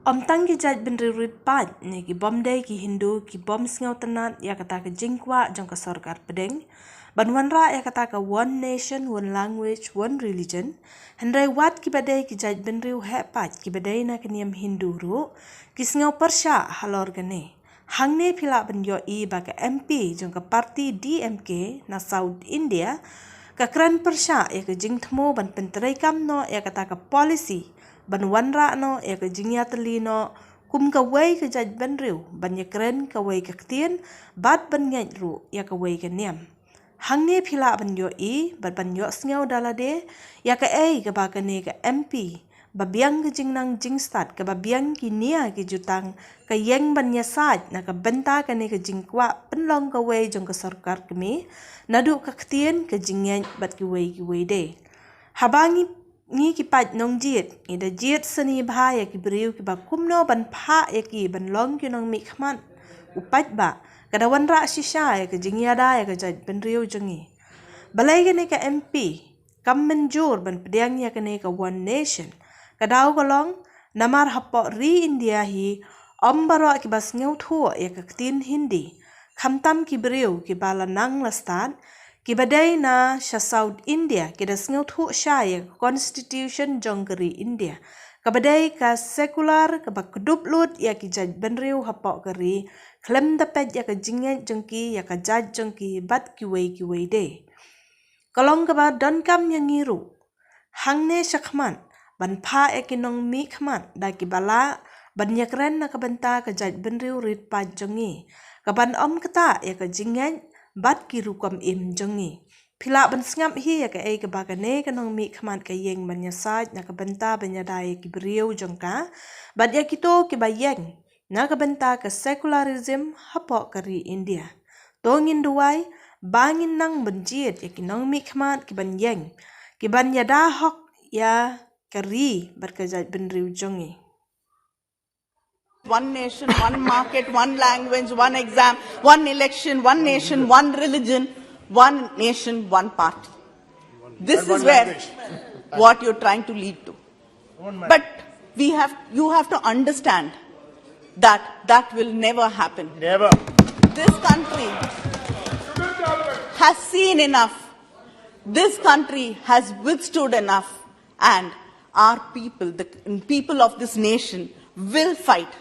Tang ki jaidbynriew rit pat ni ki bom day ki Hindu ki bom sngau tenat ya kata ke jingkwa jong ka sarkar pedeng. Banwanra ya kata ke one nation, one language, one religion. Hendrai wat ki badai ki jaidbynriew hepat ki badai na ke Niam Hindu ru ki sngau persya halor gane. Hang ne pila ban yo I ba ke MP jong ka parti DMK na South India ka kran persya ya ke jingthmo ban penterai kam no ya kata ke policy ban wanra no ya ke jingya teli no kum kawei ke jaidbynriew ban ya kren kawei ke Ktien bat ban nyai ru ya kawei ke Niam. Hang ne pila ban yo I ban yo sngau dalade ya ke ke ba ke ne ke MP babiang ke jingnang jingstat ke babiang ki nia ki jutang ke yeng ban ya saj na ke benta ke ne ke jingkwa pynlong kawei jong ke sarkar kemi nadu ke Ktien ke jingyan bat ki wei de. Habangi ni ki pat nong jiet ida jiet seni bha ya ki beriu ki ba kumno ban pha ya ki ban long ki nong mi khman upat ba kada wanra shisha ya ke jingya da ya ke jaidbynriew jongi balai ke ne ka MP kam menjur ban pediang ya ke ne ka one nation kadau kolong namar hapo ri India hi ombaro ki bas ngau thu ya ke Ktien Hindi khamtam ki beriu ki bala nang lastan ki badai na sha South India ki da sngau thu sha ya constitution jongkeri India ka badai ka sekular ka ba kedup lut ya ki jaidbynriew hapo keri klem dapet ya ka jingyan jongki ya ka jaj jongki bat ki wei de kolong ka ba don kam yang ngiru hangne shakhman ban pha ya ki nong mi khman da ki bala ban yakren na ka benta ka jaidbynriew rit pa jongi ka ban kata ya ka jingyan bat ki rukam im jongi pila ban sngap hi ya ka ke ba ka ne ka nong mi khman ka yeng ban ya saj na ka benta ban ya dai ki beriu jongka bat ya kito ki ba yeng na ka benta ka secularism hapo kari India tongin duai bangin nang benjiet ya ki nong mi khman ki ban yeng ki ban ya da hok ya kari bat ka jaidbynriew jongi. One nation, one market, one language, one exam, one election, one nation, one religion, one nation, one party. This is where what you're trying to lead to. But you have to understand that will never happen. Never. This country has seen enough. This country has withstood enough. And our people, the people of this nation, will fight.